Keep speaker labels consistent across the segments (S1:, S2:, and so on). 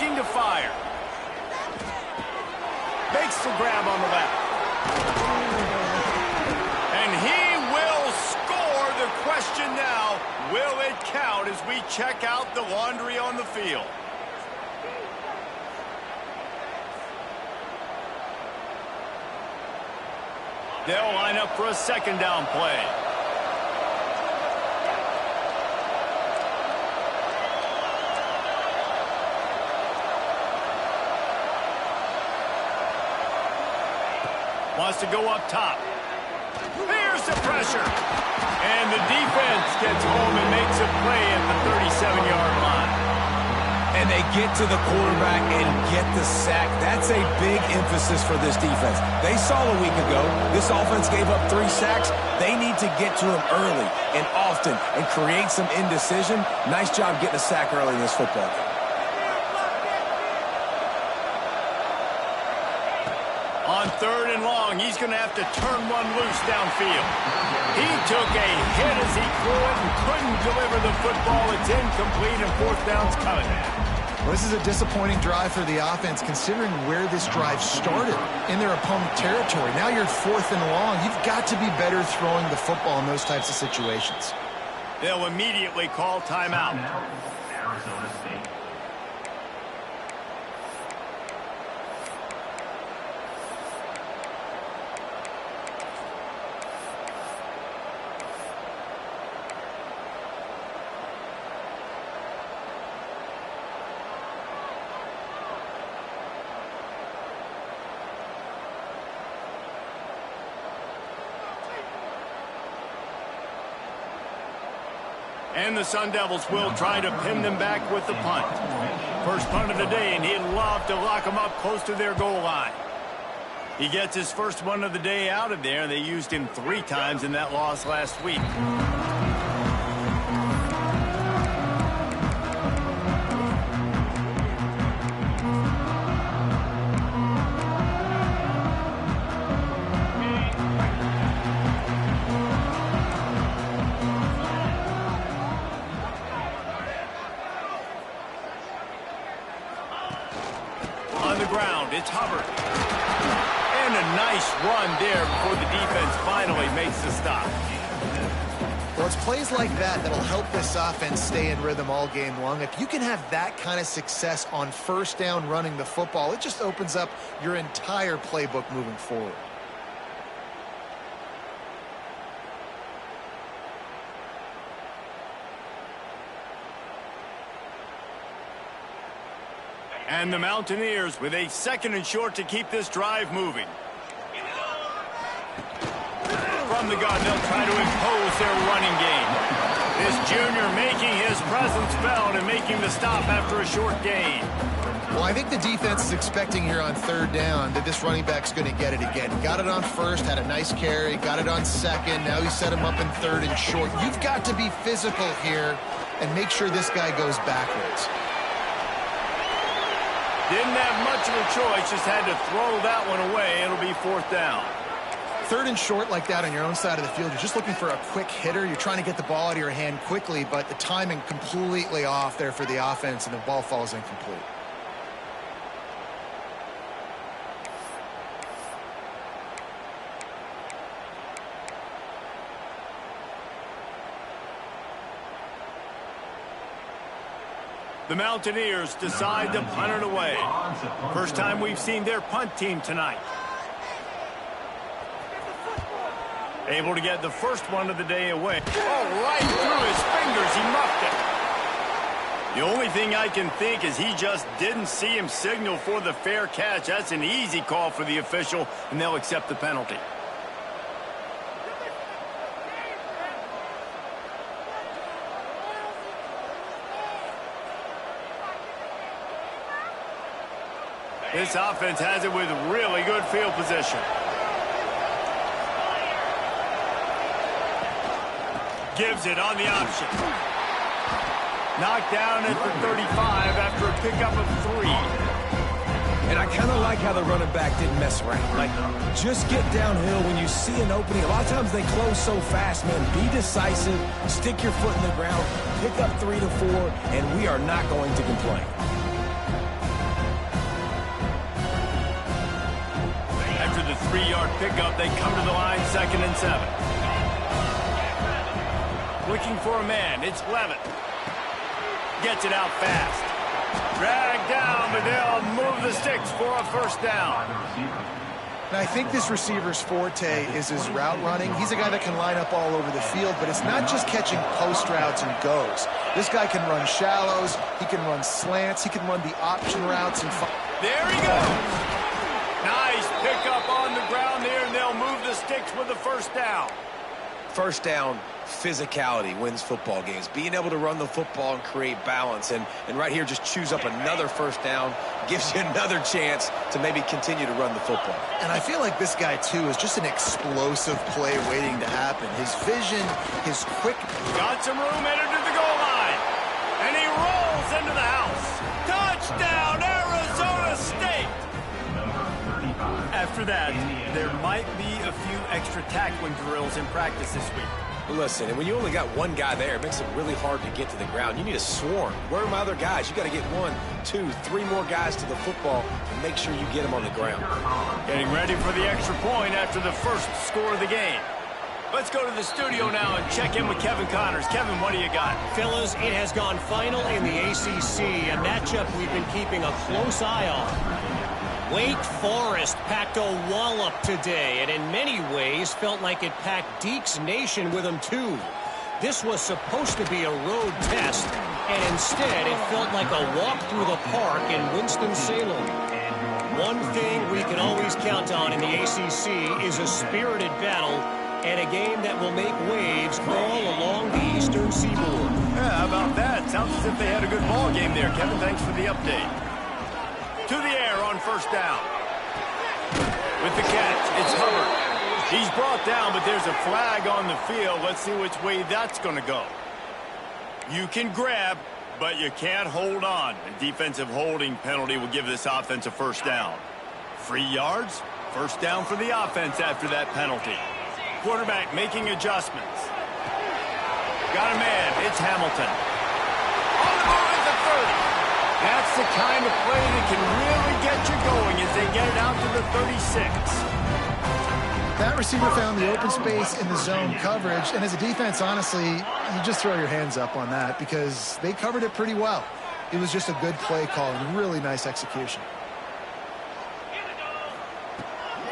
S1: looking to fire. Makes the grab on the left. And he will score. The question now, will it count as we check out the laundry on the field? They'll line up for a second down play. Wants to go up top. Here's the pressure. And the defense gets home and makes a play at the 37-yard line.
S2: And they get to the quarterback and get the sack. That's a big emphasis for this defense. They saw a week ago, this offense gave up 3 sacks. They need to get to him early and often and create some indecision. Nice job getting a sack early in this football game.
S1: On 3rd and long, he's going to have to turn one loose downfield. He took a hit as he threw it and couldn't deliver the football. It's incomplete and 4th down's coming.
S3: Well, this is a disappointing drive for the offense considering where this drive started, in their opponent territory. Now you're 4th and long. You've got to be better throwing the football in those types of situations.
S1: They'll immediately call timeout.
S4: Arizona State.
S1: And the Sun Devils will try to pin them back with the punt. First punt of the day, and he'd love to lock them up close to their goal line. He gets his first one of the day out of there. They used him 3 times in that loss last week. On the ground, it's Hubbard. And a nice run there before the defense finally makes the stop.
S3: Well, it's plays like that that'll help this offense stay in rhythm all game long. If you can have that kind of success on 1st down running the football, it just opens up your entire playbook moving forward.
S1: And the Mountaineers with a 2nd and short to keep this drive moving. From the gun, they'll try to impose their running game. This junior making his presence felt and making the stop after a short gain.
S3: Well, I think the defense is expecting here on 3rd down that this running back's going to get it again. Got it on 1st, had a nice carry, got it on 2nd. Now he set him up in 3rd and short. You've got to be physical here and make sure this guy goes backwards.
S1: Didn't have much of a choice, just had to throw that one away. It'll be 4th down.
S3: 3rd and short like that on your own side of the field, you're just looking for a quick hitter. You're trying to get the ball out of your hand quickly, but the timing completely off there for the offense, and the ball falls incomplete.
S1: The Mountaineers decide to punt it away. First time we've seen their punt team tonight. Able to get the first one of the day away. Oh, right through his fingers. He muffed it. The only thing I can think is he just didn't see him signal for the fair catch. That's an easy call for the official, and they'll accept the penalty. This offense has it with really good field position. Gives it on the option. Knocked down at the 35 after a pickup of 3.
S2: And I kind of like how the running back didn't mess around. Like, just get downhill when you see an opening. A lot of times they close so fast, man. Be decisive, stick your foot in the ground, pick up 3 to 4, and we are not going to complain.
S1: 3-yard pickup. They come to the line, 2nd and 7. Looking for a man. It's Levitt. Gets it out fast. Dragged down, but they'll move the sticks for a first down.
S3: And I think this receiver's forte is his route running. He's a guy that can line up all over the field, but it's not just catching post routes and goes. This guy can run shallows, he can run slants, he can run the option routes. And
S1: there he goes. Nice pickup on the ground there, and they'll move the sticks with the first down.
S2: First down, physicality wins football games. Being able to run the football and create balance. And right here, just choose up another first down. Gives you another chance to maybe continue to run the football.
S3: And I feel like this guy, too, is just an explosive play waiting to happen. His vision, his quick...
S1: Got some room, entered to the goal line. And he rolls into the house. Touchdown, Arizona State! After that, there might be a few extra tackling drills in practice this week.
S2: Listen, and when you only got one guy there, it makes it really hard to get to the ground. You need a swarm. Where are my other guys? You got to get 1, 2, 3 more guys to the football and make sure you get them on the ground.
S1: Getting ready for the extra point after the first score of the game. Let's go to the studio now and check in with Kevin Connors. Kevin, what do you got?
S5: Fellas, it has gone final in the ACC, a matchup we've been keeping a close eye on. Wake Forest packed a wallop today, and in many ways felt like it packed Deacs Nation with them too. This was supposed to be a road test, and instead it felt like a walk through the park in Winston-Salem. One thing we can always count on in the ACC is a spirited battle and a game that will make waves all along the Eastern Seaboard.
S1: Yeah, how about that? Sounds as if they had a good ball game there. Kevin, thanks for the update. To the air on first down. With the catch, it's Hubbard. He's brought down, but there's a flag on the field. Let's see which way that's going to go. You can grab, but you can't hold on. A defensive holding penalty will give this offense a first down. 3 yards, first down for the offense after that penalty. Quarterback making adjustments. Got a man, it's Hamilton. On the move at the 30. That's the kind of play that can really get you going as they get it out to the 36.
S3: That receiver found the open space in the zone coverage, and as a defense, honestly, you just throw your hands up on that because they covered it pretty well. It was just a good play call and really nice execution.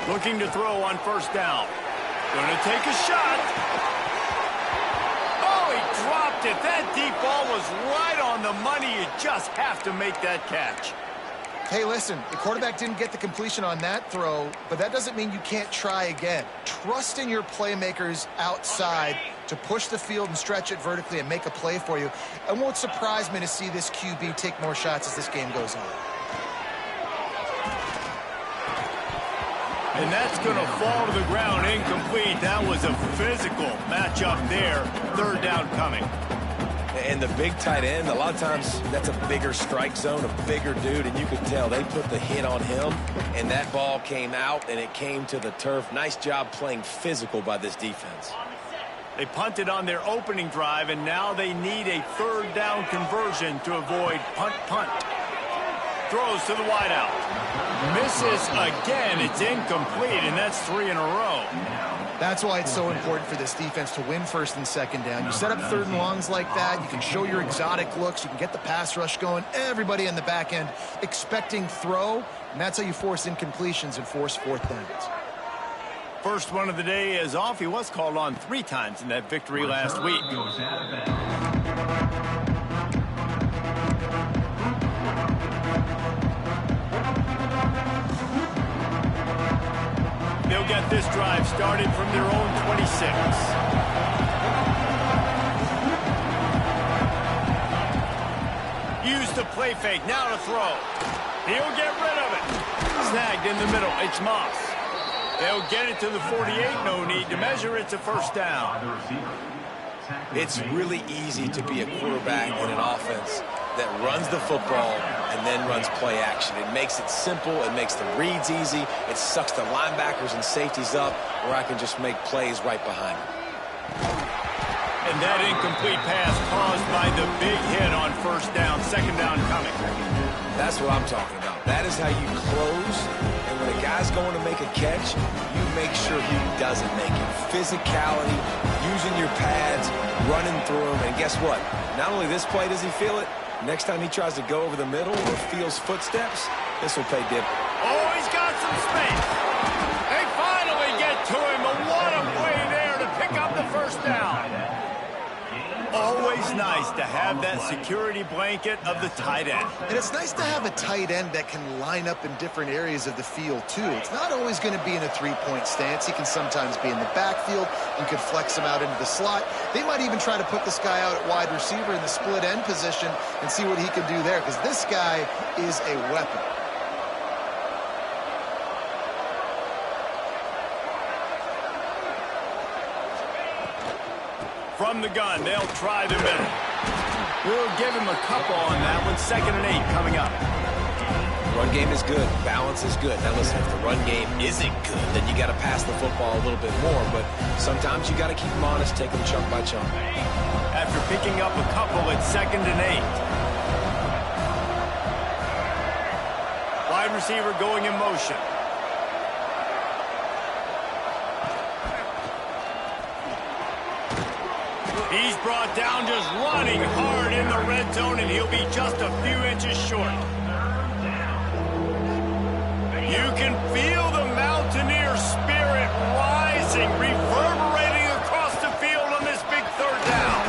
S1: Looking to throw on first down. Going to take a shot. Oh, he dropped it. That deep ball was right on the money. You just have to make that catch.
S3: Hey, listen, the quarterback didn't get the completion on that throw, but that doesn't mean you can't try again. Trust in your playmakers outside to push the field and stretch it vertically and make a play for you. It won't surprise me to see this QB take more shots as this game goes on.
S1: And that's going to fall to the ground incomplete. That was a physical matchup there. Third down coming.
S2: And the big tight end, a lot of times that's a bigger strike zone, a bigger dude, and you could tell they put the hit on him, and that ball came out, and it came to the turf. Nice job playing physical by this defense.
S1: They punted on their opening drive, and now they need a third down conversion to avoid punt. Throws to the wideout. Misses again. It's incomplete, and that's 3 in a row.
S3: That's why it's so important for this defense to win first and second down. You set up third and longs like that. You can show your exotic looks. You can get the pass rush going. Everybody in the back end expecting throw, and that's how you force incompletions and force fourth downs.
S1: First one of the day is off. He was called on 3 times in that victory last week. They'll get this drive started from their own 26. Use the play fake. Now to throw. He'll get rid of it. Snagged in the middle. It's Moss. They'll get it to the 48. No need to measure. It's a first down.
S2: It's really easy to be a quarterback in an offense that runs the football and then runs play action. It makes it simple. It makes the reads easy. It sucks the linebackers and safeties up where I can just make plays right behind them.
S1: And that incomplete pass caused by the big hit on first down, second down coming.
S2: That's what I'm talking about. That is how you close. And when a guy's going to make a catch, you make sure he doesn't make it. Physicality, using your pads, running through them. And guess what? Not only this play does he feel it, next time he tries to go over the middle or feels footsteps, this will pay dividends.
S1: Oh, he's got some space. They finally get to him, but what a play there to pick up the first down. Always nice to have that security blanket of the tight end.
S3: And it's nice to have a tight end that can line up in different areas of the field, too. It's not always going to be in a three-point stance. He can sometimes be in the backfield. You could flex him out into the slot. They might even try to put this guy out at wide receiver in the split end position and see what he can do there, because this guy is a weapon.
S1: From the gun, they'll try the middle. We'll give him a couple on that one. 2nd and 8 coming up.
S2: Run game is good. Balance is good. Now listen, if the run game isn't good, then you got to pass the football a little bit more. But sometimes you got to keep them honest, take them chunk by chunk.
S1: After picking up a couple at 2nd and 8. Wide receiver going in motion. He's brought down just running hard in the red zone, and he'll be just a few inches short. You can feel the Mountaineer spirit rising, reverberating across the field on this big third down.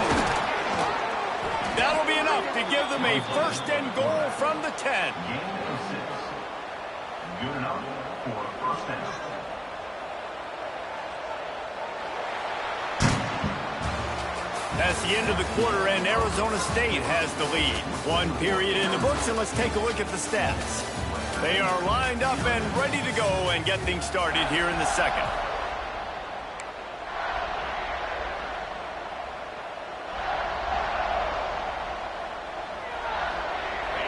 S1: That'll be enough to give them a 1st and goal from the 10.
S4: Good enough for first down.
S1: That's the end of the quarter, and Arizona State has the lead. 1 period in the books, and let's take a look at the stats. They are lined up and ready to go and get things started here in the second.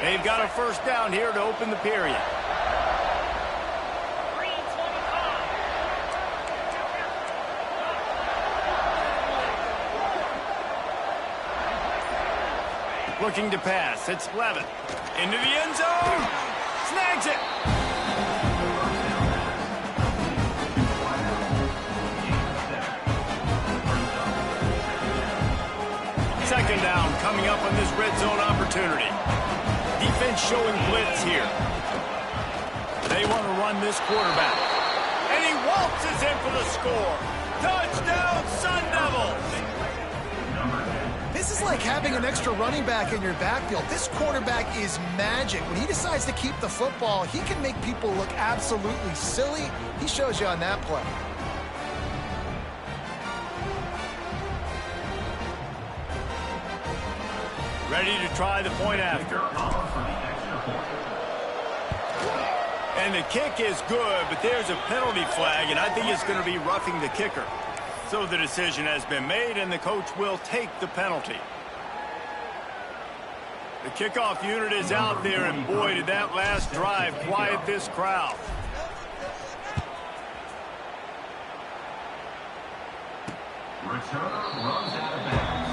S1: They've got a first down here to open the period. Looking to pass. It's Levitt. Into the end zone. Snags it. Second down coming up on this red zone opportunity. Defense showing blitz here. They want to run this quarterback. And he waltzes in for the score. Touchdown, Sun Devils.
S3: This is like having an extra running back in your backfield. This quarterback is magic. When he decides to keep the football, he can make people look absolutely silly. He shows you on that play.
S1: Ready to try the point after. And the kick is good, but there's a penalty flag, and I think it's going to be roughing the kicker. So the decision has been made, and the coach will take the penalty. The kickoff unit is out there, and boy, did that last drive quiet this crowd.
S4: Returner runs out of bounds.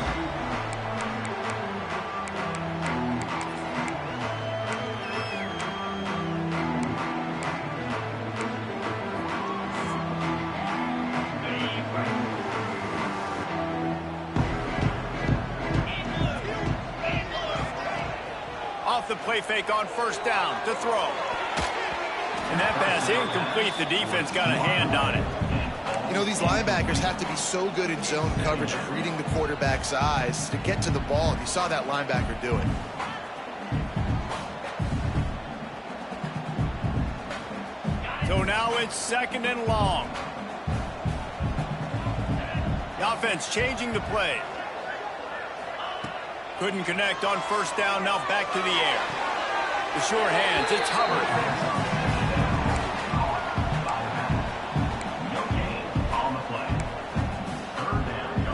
S1: Off the play fake on first down to throw. And that pass incomplete. The defense got a hand on it.
S3: You know, these linebackers have to be so good in zone coverage of reading the quarterback's eyes to get to the ball. And you saw that linebacker do it.
S1: So now it's 2nd and long. The offense changing the play. Couldn't connect on first down, now back to the air. The sure hands, it's Hubbard.
S4: No gain on the play. Third down,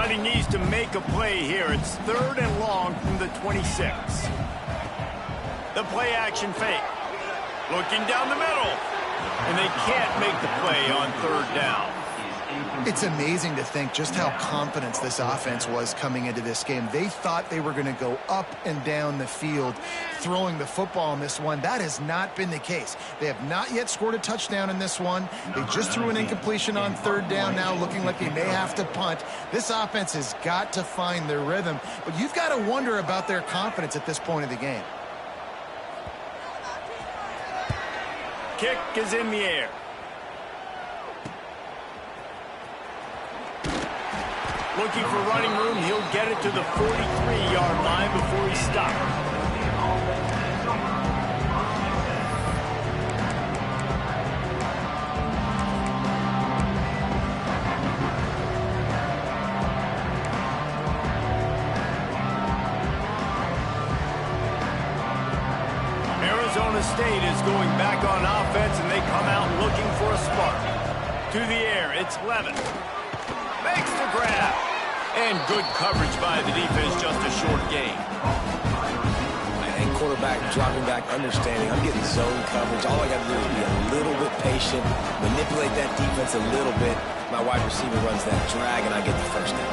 S1: But he needs to make a play here. It's 3rd and long from the 26. The play action fake. Looking down the middle. And they can't make the play on 3rd down.
S3: It's amazing to think just how confident this offense was coming into this game. They thought they were going to go up and down the field throwing the football in this one. That has not been the case. They have not yet scored a touchdown in this one. They just threw an incompletion on 3rd down, now looking like they may have to punt. This offense has got to find their rhythm, but you've got to wonder about their confidence at this point of the game.
S1: Kick is in the air. Looking for running room. He'll get it to the 43-yard line before he stops. Arizona State is going back on offense, and they come out looking for a spark. To the air, it's Levin. Makes the grab. And good coverage by the defense, just a short gain.
S2: And quarterback dropping back, understanding I'm getting zone coverage. All I got to do is be a little bit patient, manipulate that defense a little bit. My wide receiver runs that drag, and I get the first down.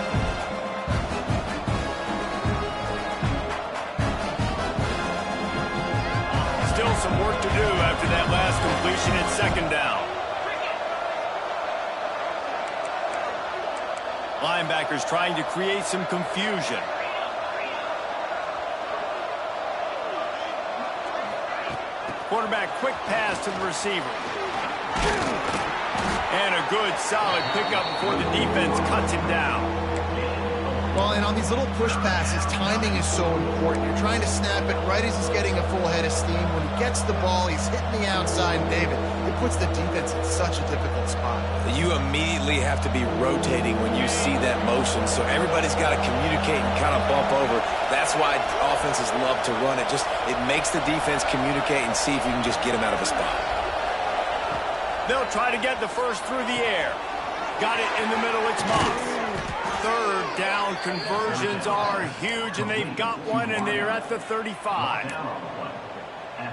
S1: Still some work to do after that last completion at 2nd down. Linebackers trying to create some confusion. Quarterback quick pass to the receiver. And a good solid pickup before the defense cuts him down.
S3: Well, and on these little push passes, timing is so important. You're trying to snap it right as he's getting a full head of steam. When he gets the ball, he's hitting the outside, David. It puts the defense in such a difficult spot.
S2: You immediately have to be rotating when you see that motion, so everybody's got to communicate and kind of bump over. That's why offenses love to run it. It makes the defense communicate and see if you can just get him out of a spot.
S1: They'll try to get the first through the air. Got it in the middle, it's Moss. 3rd down conversions are huge, and they've got one, and they're at the 35.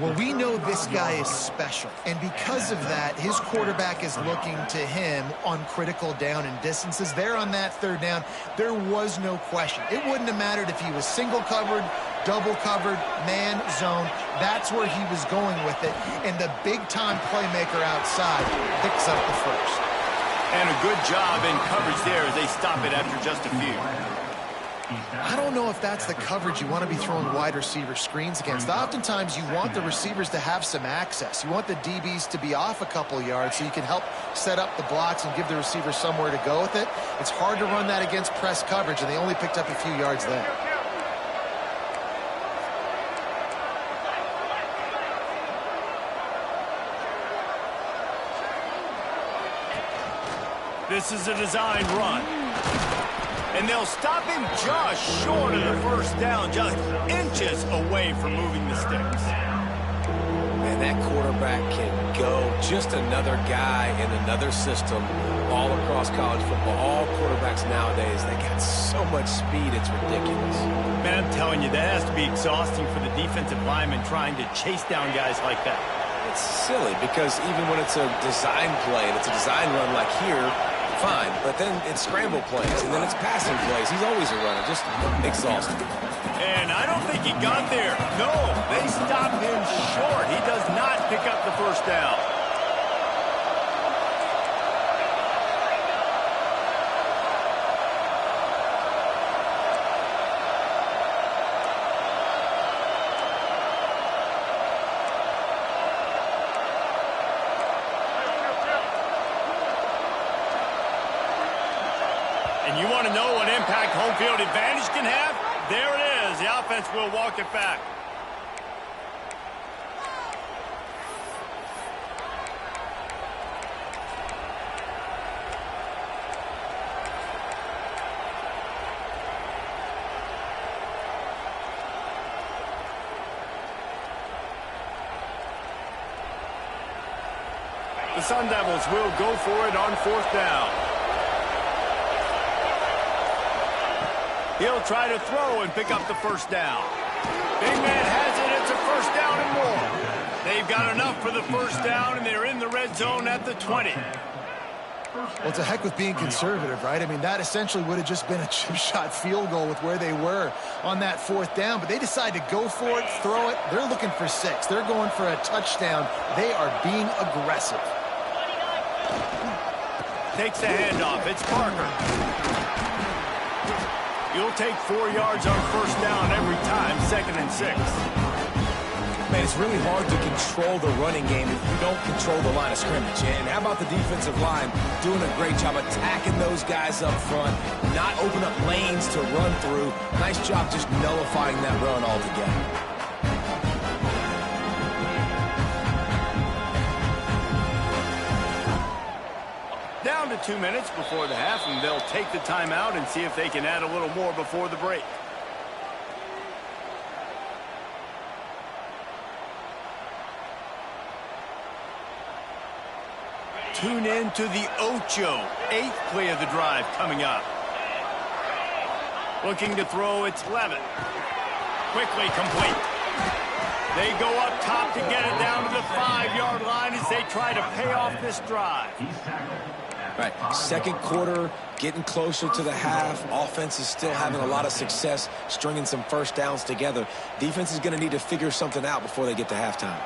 S3: Well, we know this guy is special, and because of that, his quarterback is looking to him on critical down and distances. There on that 3rd down, there was no question. It wouldn't have mattered if he was single covered, double covered, man, zone. That's where he was going with it, and the big-time playmaker outside picks up the first.
S1: And a good job in coverage there as they stop it after just a few.
S3: I don't know if that's the coverage you want to be throwing wide receiver screens against. Oftentimes, you want the receivers to have some access. You want the DBs to be off a couple yards so you can help set up the blocks and give the receiver somewhere to go with it. It's hard to run that against press coverage, and they only picked up a few yards there.
S1: This is a design run. And they'll stop him just short of the first down, just inches away from moving the sticks.
S2: And that quarterback can go. Just another guy in another system all across college football. All quarterbacks nowadays, they got so much speed, it's ridiculous.
S1: Man, I'm telling you, that has to be exhausting for the defensive lineman trying to chase down guys like that.
S2: It's silly because even when it's a design play and it's a design run like here, fine, but then it's scramble plays, and then it's passing plays. He's always a runner, just exhausting.
S1: And I don't think he got there. No, they stopped him short. He does not pick up the first down. And you want to know what impact home field advantage can have? There it is. The offense will walk it back. The Sun Devils will go for it on 4th down. He'll try to throw and pick up the first down. Big man has it. It's a first down and more. They've got enough for the first down, and they're in the red zone at the 20.
S3: Well, it's a heck with being conservative, right? I mean, that essentially would have just been a chip shot field goal with where they were on that fourth down, but they decide to go for it, throw it. They're looking for 6. They're going for a touchdown. They are being aggressive.
S1: Takes the handoff. It's Parker. You'll take 4 yards on first down every time, 2nd and 6.
S2: Man, it's really hard to control the running game if you don't control the line of scrimmage. And how about the defensive line doing a great job attacking those guys up front, not open up lanes to run through. Nice job just nullifying that run altogether.
S1: Down to 2 minutes before the half, and they'll take the timeout and see if they can add a little more before the break. Tune in to the Ocho, 8th play of the drive coming up. Looking to throw, it's Levitt. Quickly complete. They go up top to get it down to the 5-yard line as they try to pay off this drive.
S2: Right, second quarter, getting closer to the half. Offense is still having a lot of success stringing some first downs together. Defense is going to need to figure something out before they get to halftime.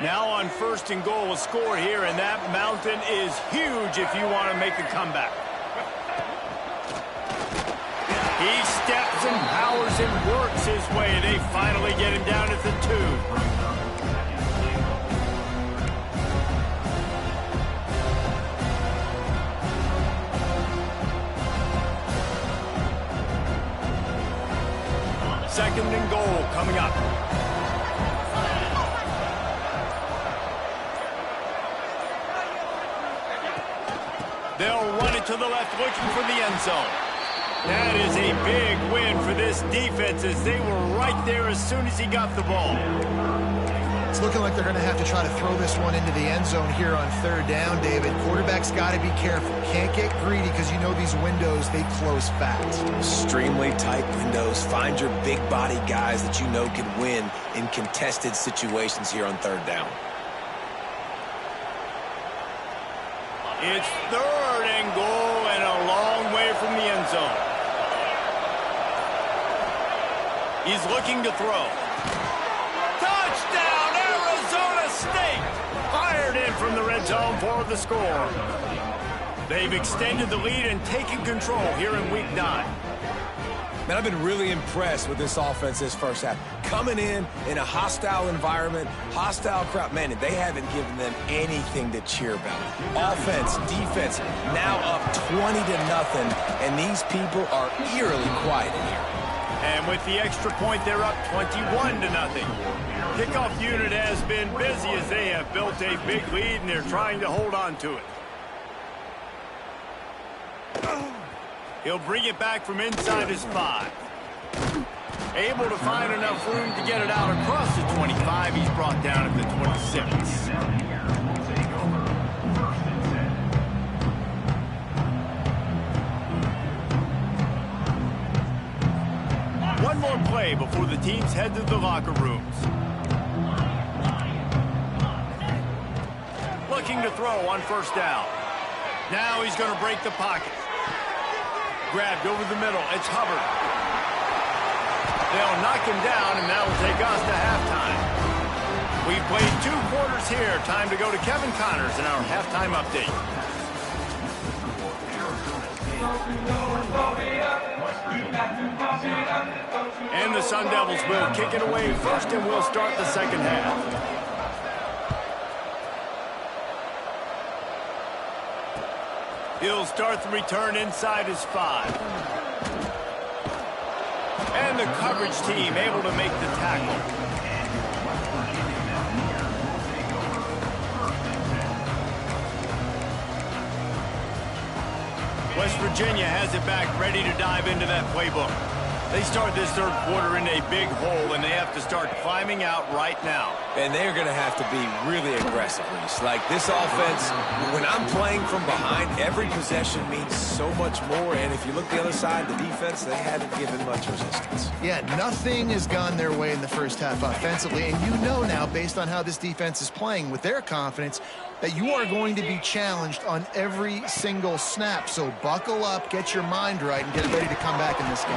S1: Now on 1st and goal, a score here, and that mountain is huge if you want to make a comeback. He steps and powers and works his way. They finally get him down at the 2. 2nd and goal coming up. They'll run it to the left, looking for the end zone. That is a big win for this defense as they were right there as soon as he got the ball.
S3: It's looking like they're going to have to try to throw this one into the end zone here on 3rd down, David. Quarterback's got to be careful. Can't get greedy because you know these windows, they close fast.
S2: Extremely tight windows. Find your big body guys that you know can win in contested situations here on 3rd down.
S1: It's 3rd and goal and a long way from the end zone. He's looking to throw. Touchdown, Arizona State! Fired in from the red zone for the score. They've extended the lead and taken control here in Week 9.
S2: Man, I've been really impressed with this offense this first half. Coming in a hostile environment, hostile crowd, man, they haven't given them anything to cheer about. Offense, defense, now up 20-0, and these people are eerily quiet in here.
S1: And with the extra point, they're up 21-0. Kickoff unit has been busy as they have built a big lead, and they're trying to hold on to it. He'll bring it back from inside his 5. Able to find enough room to get it out across the 25. He's brought down at the 26. One more play before the teams head to the locker rooms. Looking to throw on 1st down. Now he's going to break the pocket. Grabbed over the middle. It's Hubbard. They'll knock him down, and that'll take us to halftime. We've played 2 quarters here. Time to go to Kevin Connors in our halftime update. And the Sun Devils will kick it away first, and we'll start the 2nd half. He'll start the return inside his 5. And the coverage team able to make the tackle. West Virginia has it back, ready to dive into that playbook. They start this third quarter in a big hole, and they have to start climbing out right now.
S2: And they're going to have to be really aggressive, Reese. Like this offense, when I'm playing from behind, every possession means so much more. And if you look the other side, the defense, they haven't given much resistance.
S3: Yeah, nothing has gone their way in the first half offensively. And you know now, based on how this defense is playing with their confidence, that you are going to be challenged on every single snap. So buckle up, get your mind right, and get ready to come back in this game.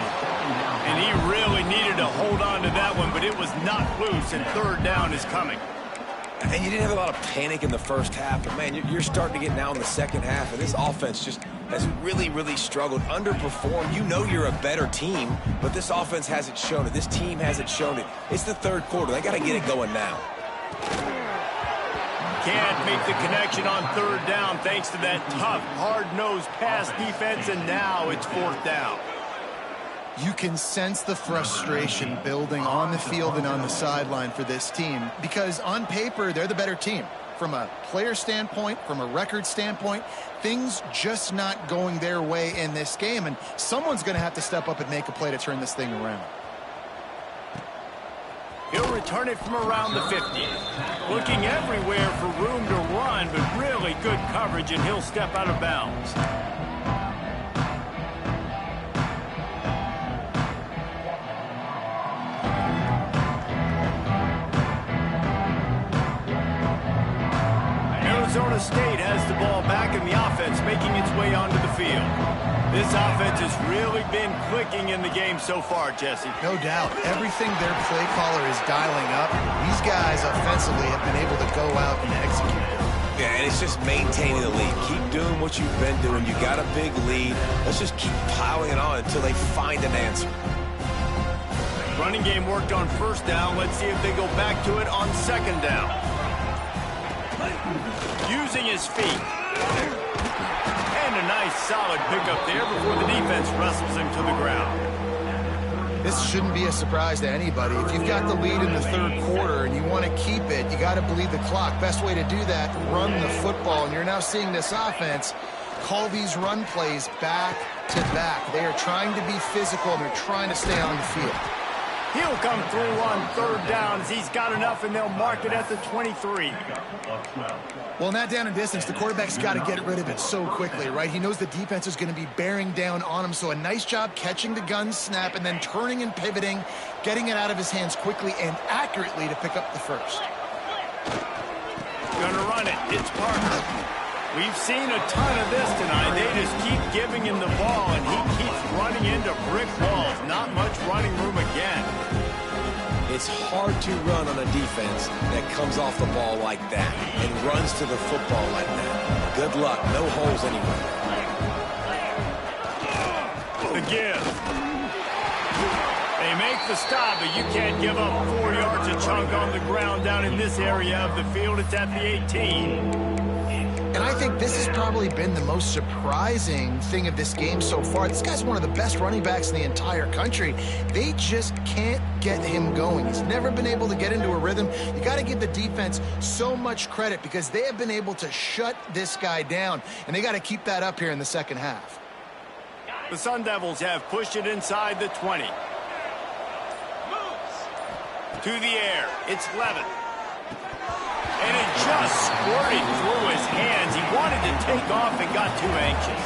S1: And he really needed to hold on to that one, but it was not loose, and third down is coming.
S2: And you didn't have a lot of panic in the first half, but, man, you're starting to get now in the second half, and this offense just has really, really struggled, underperformed. You know you're a better team, but this offense hasn't shown it. This team hasn't shown it. It's the third quarter. They got to get it going now.
S1: Can't make the connection on third down thanks to that tough, hard-nosed pass defense, and now it's fourth down.
S3: You can sense the frustration building on the field and on the sideline for this team because on paper, they're the better team. From a player standpoint, from a record standpoint, things just not going their way in this game, and someone's going to have to step up and make a play to turn this thing around.
S1: He'll return it from around the 50. Looking everywhere for room to run, but really good coverage, and he'll step out of bounds. Arizona State has the ball back in the offense, making its way onto the field. This offense has really been clicking in the game so far, Jesse.
S3: No doubt. Everything their play caller is dialing up, these guys offensively have been able to go out and execute it.
S2: Yeah, and it's just maintaining the lead. Keep doing what you've been doing. You got a big lead. Let's just keep piling it on until they find an answer.
S1: Running game worked on first down. Let's see if they go back to it on second down. Using his feet. And a nice solid pickup there before the defense wrestles him to the ground.
S3: This shouldn't be a surprise to anybody. If you've got the lead in the third quarter and you want to keep it, you got to bleed the clock. Best way to do that, run the football. And you're now seeing this offense call these run plays back to back. They are trying to be physical and they're trying to stay on the field.
S1: He'll come through on third down as he's got enough, and they'll mark it at the 23.
S3: Well, in that down and distance, the quarterback's got to get rid of it so quickly, right? He knows the defense is going to be bearing down on him, so a nice job catching the gun snap and then turning and pivoting, getting it out of his hands quickly and accurately to pick up the first.
S1: Gonna run it. It's Parker. We've seen a ton of this tonight. They just keep giving him the ball, and he keeps running into brick walls. Not much running room again.
S2: It's hard to run on a defense that comes off the ball like that and runs to the football like that. Good luck. No holes anywhere.
S1: The give. They make the stop, but you can't give up 4 yards a chunk on the ground down in this area of the field. It's at the 18.
S3: And I think this has probably been the most surprising thing of this game so far. This guy's one of the best running backs in the entire country. They just can't get him going. He's never been able to get into a rhythm. You got to give the defense so much credit because they have been able to shut this guy down, and they got to keep that up here in the second half.
S1: The Sun Devils have pushed it inside the 20. To the air. It's Levin. And it just squirted through his hands. He wanted to take off and got too anxious.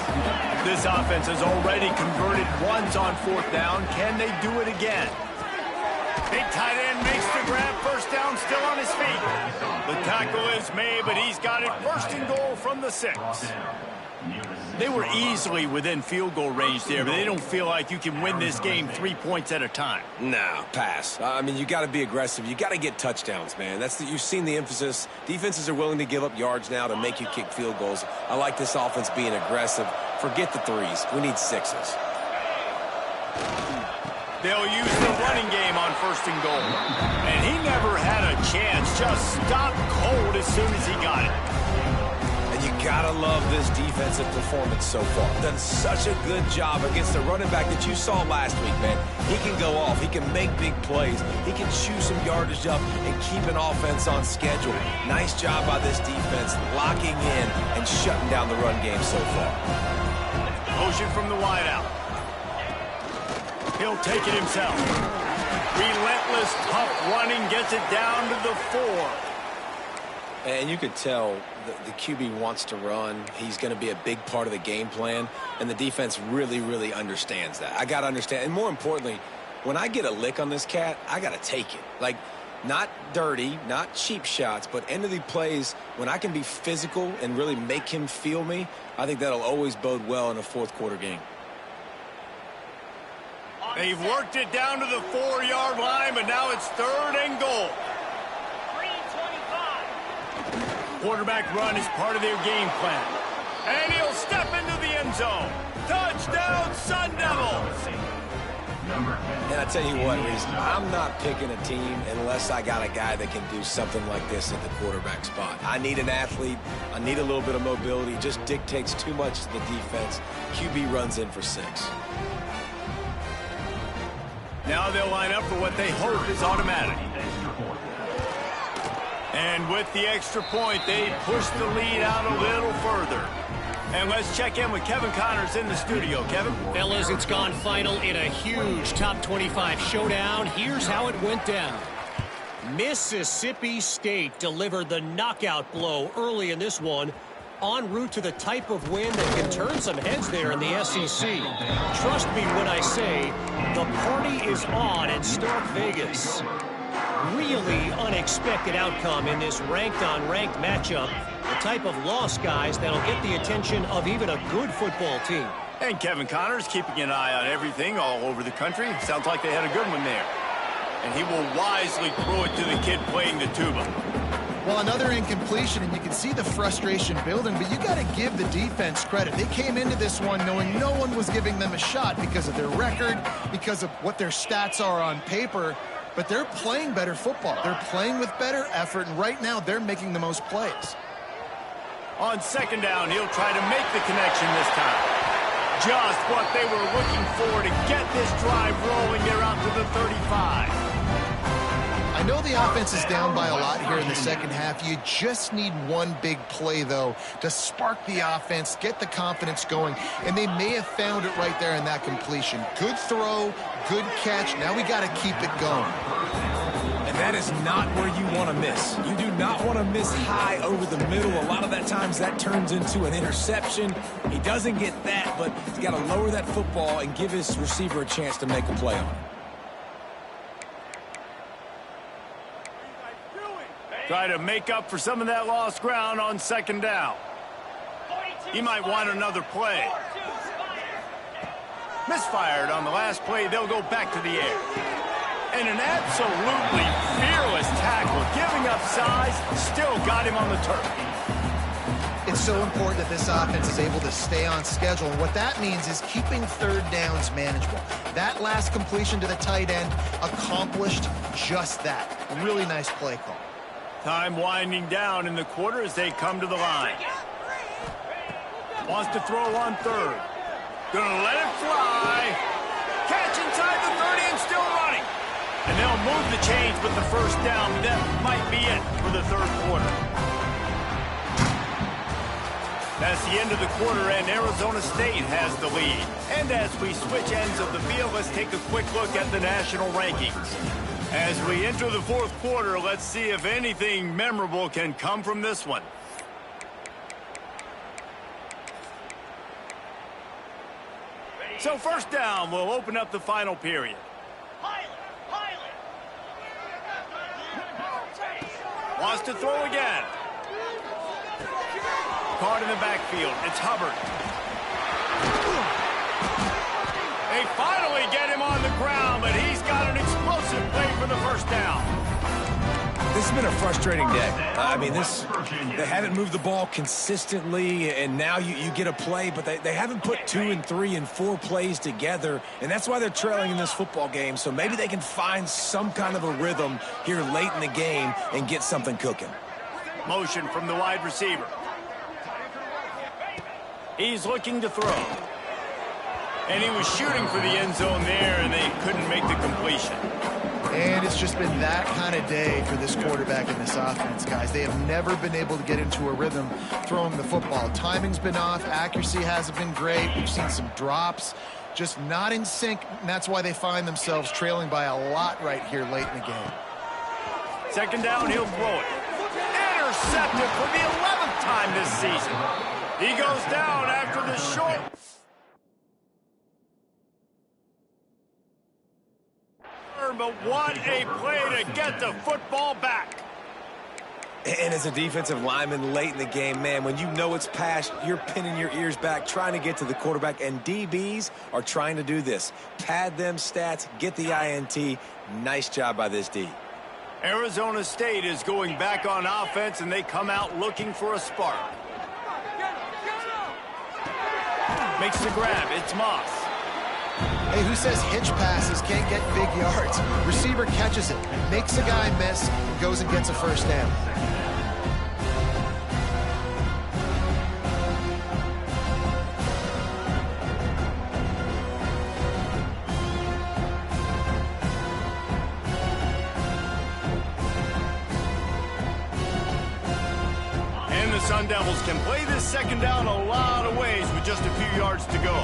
S1: This offense has already converted once on fourth down. Can they do it again? Big tight end makes the grab. First down, still on his feet. The tackle is made, but he's got it first and goal from the 6. They were easily within field goal range there, but they don't feel like you can win this game 3 points at a time.
S2: No, pass. I mean, you got to be aggressive. You got to get touchdowns, man. You've seen the emphasis. Defenses are willing to give up yards now to make you kick field goals. I like this offense being aggressive. Forget the 3s. We need 6s.
S1: They'll use the running game on first and goal. And he never had a chance. Just stopped cold as soon as he got it.
S2: You gotta love this defensive performance so far. Done such a good job against the running back that you saw last week, man. He can go off. He can make big plays. He can chew some yardage up and keep an offense on schedule. Nice job by this defense locking in and shutting down the run game so far.
S1: Motion from the wideout. He'll take it himself. Relentless, tough running gets it down to the 4.
S2: And you could tell the QB wants to run. He's going to be a big part of the game plan, and the defense really, really understands that. I got to understand. And more importantly, when I get a lick on this cat, I got to take it. Like, not dirty, not cheap shots, but end of the plays, when I can be physical and really make him feel me, I think that'll always bode well in a fourth quarter game.
S1: They've worked it down to the 4-yard line, but now it's 3rd and goal. Quarterback run is part of their game plan. And he'll step into the end zone. Touchdown, Sun Devils!
S2: And I tell you what, Reese, I'm not picking a team unless I got a guy that can do something like this at the quarterback spot. I need an athlete. I need a little bit of mobility. It just dictates too much to the defense. QB runs in for 6.
S1: Now they'll line up for what they hope is automatic. And with the extra point, they push the lead out a little further. And let's check in with Kevin Connors in the studio. Kevin?
S5: Fellas, it's gone final in a huge top 25 showdown. Here's how it went down. Mississippi State delivered the knockout blow early in this one, en route to the type of win that can turn some heads there in the SEC. Trust me when I say the party is on in Stark Vegas. Really unexpected outcome in this ranked-on-ranked matchup. The type of loss, guys, that'll get the attention of even a good football team.
S1: And Kevin Connors keeping an eye on everything all over the country. Sounds like they had a good one there. And he will wisely throw it to the kid playing the tuba.
S3: Well, another incompletion, and you can see the frustration building, but you got to give the defense credit. They came into this one knowing no one was giving them a shot because of their record, because of what their stats are on paper. But they're playing better football. They're playing with better effort, and right now they're making the most plays.
S1: On 2nd down, he'll try to make the connection this time. Just what they were looking for to get this drive rolling. They're out to the 35.
S3: I know the offense is down by a lot here in the second half. You just need one big play, though, to spark the offense, get the confidence going, and they may have found it right there in that completion. Good throw, good catch. Now we got to keep it going.
S2: And that is not where you want to miss. You do not want to miss high over the middle. A lot of that times that turns into an interception. He doesn't get that, but he's got to lower that football and give his receiver a chance to make a play on it.
S1: Try to make up for some of that lost ground on 2nd down. He might want another play. Misfired on the last play. They'll go back to the air. And an absolutely fearless tackle. Giving up size, still got him on the turf.
S3: It's so important that this offense is able to stay on schedule. And what that means is keeping 3rd downs manageable. That last completion to the tight end accomplished just that. Really nice play call.
S1: Time winding down in the quarter as they come to the line. Wants to throw on 3rd. Gonna let it fly. Catch inside the 30 and still running. And they'll move the chains with the 1st down. That might be it for the 3rd quarter. That's the end of the quarter, and Arizona State has the lead. And as we switch ends of the field, let's take a quick look at the national rankings. As we enter the 4th quarter, let's see if anything memorable can come from this one. So 1st down will open up the final period. Wants to throw again. Caught in the backfield. It's Hubbard. They finally get him on the ground, but he's got an explosive play for the 1st down.
S2: This has been a frustrating day. I mean, they haven't moved the ball consistently, and now you get a play, but they haven't put 2 and 3 and 4 plays together, and that's why they're trailing in this football game. So maybe they can find some kind of a rhythm here late in the game and get something cooking.
S1: Motion from the wide receiver. He's looking to throw. And he was shooting for the end zone there, and they couldn't make the completion.
S3: And it's just been that kind of day for this quarterback and this offense, guys. They have never been able to get into a rhythm throwing the football. Timing's been off. Accuracy hasn't been great. We've seen some drops. just not in sync, and that's why they find themselves trailing by a lot right here late in the game.
S1: Second down, he'll throw it. Intercepted for the 11th time this season. He goes down after the short. But what a play to get the football back.
S2: And as a defensive lineman late in the game, man, when you know it's past, you're pinning your ears back, trying to get to the quarterback, and DBs are trying to do this. Pad them stats, get the INT. Nice job by this D.
S1: Arizona State is going back on offense, and they come out looking for a spark. Makes the grab. It's Moss.
S3: Hey, who says hitch passes can't get big yards? Receiver catches it, makes a guy miss, and goes and gets a first down.
S1: And the Sun Devils can play this second down a lot of ways with just a few yards to go.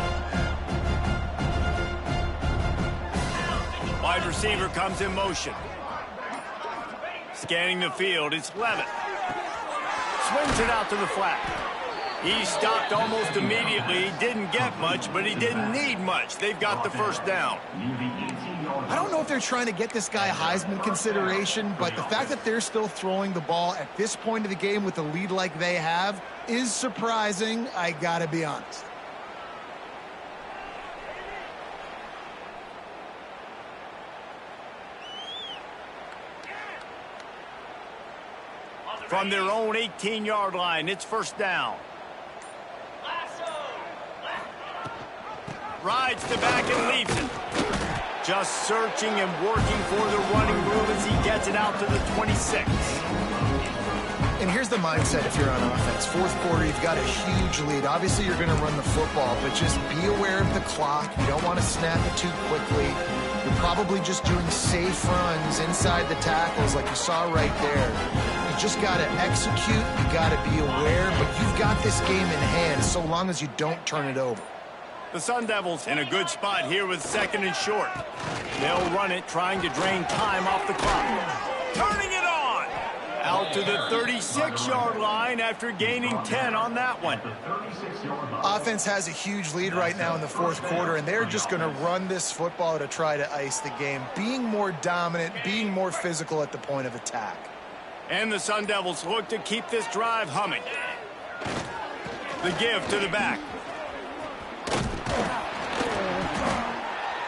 S1: Wide receiver comes in motion. Scanning the field, it's Levitt. Swings it out to the flat. He stopped almost immediately. He didn't get much, but he didn't need much. They've got the first down.
S3: I don't know if they're trying to get this guy Heisman consideration, but the fact that they're still throwing the ball at this point of the game with a lead like they have is surprising, I gotta be honest.
S1: From their own 18-yard line, it's first down. Rides to back and leaves it. Just searching and working for the running room as he gets it out to the 26.
S3: And here's the mindset if you're on offense. Fourth quarter, you've got a huge lead. Obviously, you're going to run the football, but just be aware of the clock. You don't want to snap it too quickly. You're probably just doing safe runs inside the tackles like you saw right there. You just got to execute. You got to be aware, but you've got this game in hand so long as you don't turn it over.
S1: The Sun Devils in a good spot here with second and short. They'll run it, trying to drain time off the clock. Turning it on! Out to the 36-yard line after gaining 10 on that one.
S3: Offense has a huge lead right now in the fourth quarter, and they're just going to run this football to try to ice the game, being more dominant, being more physical at the point of attack.
S1: And the Sun Devils look to keep this drive humming. The give to the back.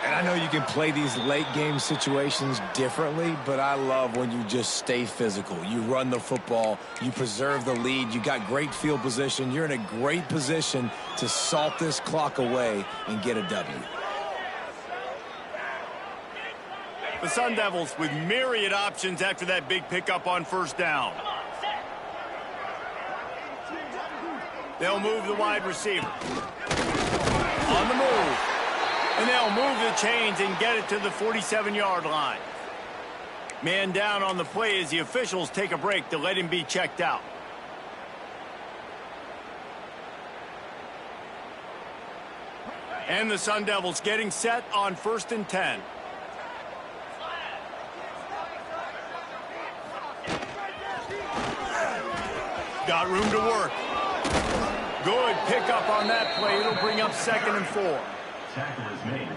S2: And I know you can play these late game situations differently, but I love when you just stay physical. You run the football, you preserve the lead, you got great field position, you're in a great position to salt this clock away and get a W.
S1: The Sun Devils with myriad options after that big pickup on first down. They'll move the wide receiver. On the move. And they'll move the chains and get it to the 47-yard line. Man down on the play as the officials take a break to let him be checked out. And the Sun Devils getting set on 1st and 10. Got room to work. Good pickup on that play. It'll bring up 2nd and 4.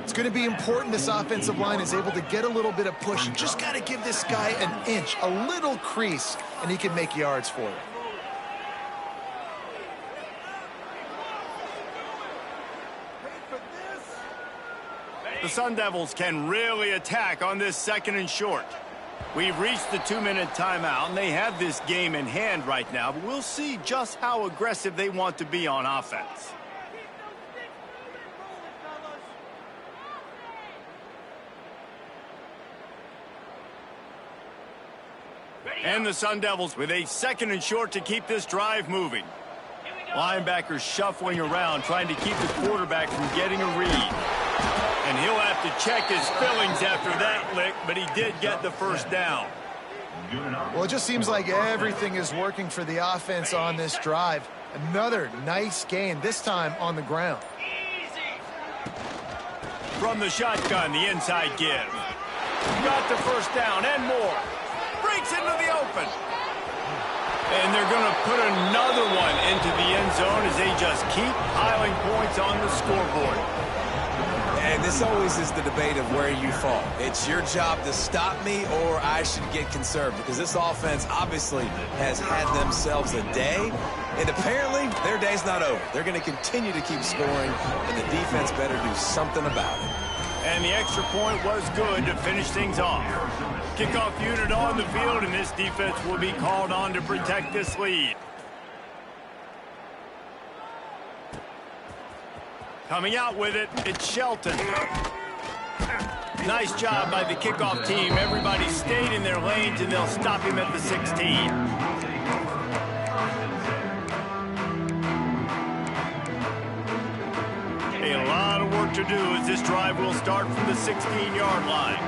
S3: It's going to be important this offensive line is able to get a little bit of push. You just got to give this guy an inch, a little crease, and he can make yards for you.
S1: The Sun Devils can really attack on this 2nd and short. We've reached the 2-minute timeout, and they have this game in hand right now, but we'll see just how aggressive they want to be on offense. And the Sun Devils with a 2nd and short to keep this drive moving. Linebackers shuffling around, trying to keep the quarterback from getting a read. And he'll have to check his fillings after that lick, but he did get the first down.
S3: Well, it just seems like everything is working for the offense on this drive. Another nice gain, this time on the ground.
S1: From the shotgun, the inside give. Got the first down and more. Breaks into the open. And they're going to put another one into the end zone as they just keep piling points on the scoreboard.
S2: And this always is the debate of where you fall. It's your job to stop me or I should get conserved, because this offense obviously has had themselves a day, and apparently their day's not over. They're going to continue to keep scoring, and the defense better do something about it.
S1: And the extra point was good to finish things off. Kickoff unit on the field, and this defense will be called on to protect this lead. Coming out with it, it's Shelton. Nice job by the kickoff team. Everybody stayed in their lanes, and they'll stop him at the 16. A lot of work to do as this drive will start from the 16-yard line.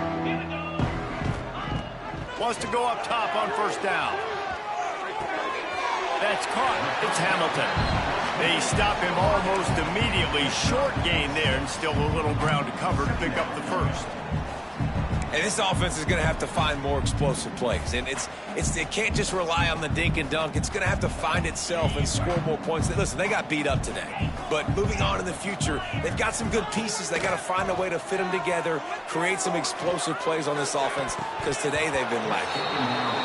S1: Wants to go up top on first down. That's caught. It's Hamilton. They stop him almost immediately. Short gain there, and still a little ground to cover to pick up the first.
S2: And this offense is going to have to find more explosive plays. And it can't just rely on the dink and dunk. It's going to have to find itself and score more points. Listen, they got beat up today. But moving on in the future, they've got some good pieces. They got to find a way to fit them together, create some explosive plays on this offense, because today they've been lacking.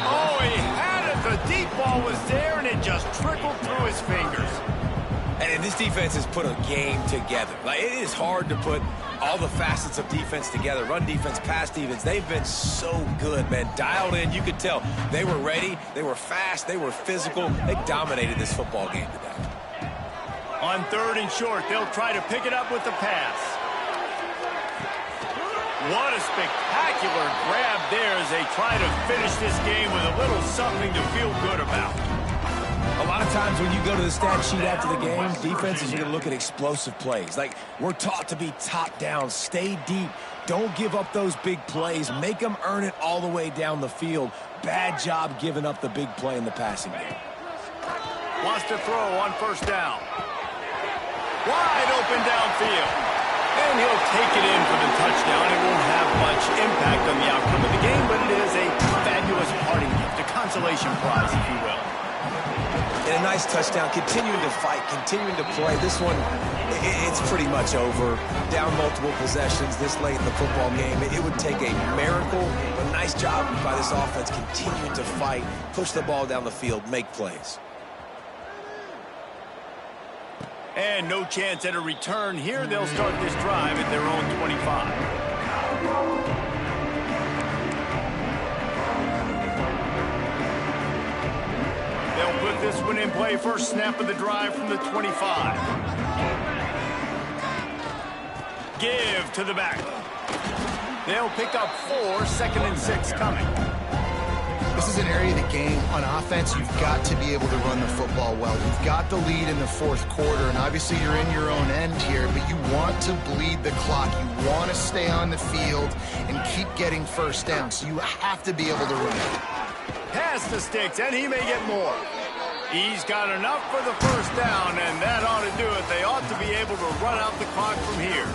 S1: Oh, he had it. The deep ball was there, and it just trickled through his fingers.
S2: And this defense has put a game together. Like, it is hard to put all the facets of defense together. Run defense, pass defense. They've been so good, man. Dialed in. You could tell they were ready. They were fast. They were physical. They dominated this football game today.
S1: On third and short, they'll try to pick it up with the pass. What a spectacular grab there as they try to finish this game with a little something to feel good about.
S2: A lot of times when you go to the stat sheet after the game, defenses are going to look at explosive plays. Like, we're taught to be top down, stay deep, don't give up those big plays, make them earn it all the way down the field. Bad job giving up the big play in the passing game.
S1: Wants to throw on first down. Wide open downfield. And he'll take it in for the touchdown. It won't have much impact on the outcome of the game, but it is a fabulous parting gift, a consolation prize, if you will.
S2: And a nice touchdown, continuing to fight, continuing to play. This one, it's pretty much over. Down multiple possessions this late in the football game. It would take a miracle. A nice job by this offense, continuing to fight, push the ball down the field, make plays.
S1: And no chance at a return here. They'll start this drive at their own 25. They'll put this one in play. First snap of the drive from the 25. Give to the back. They'll pick up 4, 2nd and 6 coming.
S3: This is an area of the game on offense you've got to be able to run the football well. You've got the lead in the fourth quarter, and obviously you're in your own end here, but you want to bleed the clock. You want to stay on the field and keep getting first down, so you have to be able to run it.
S1: Pass the sticks, and he may get more. He's got enough for the first down, and that ought to do it. They ought to be able to run out the clock from here.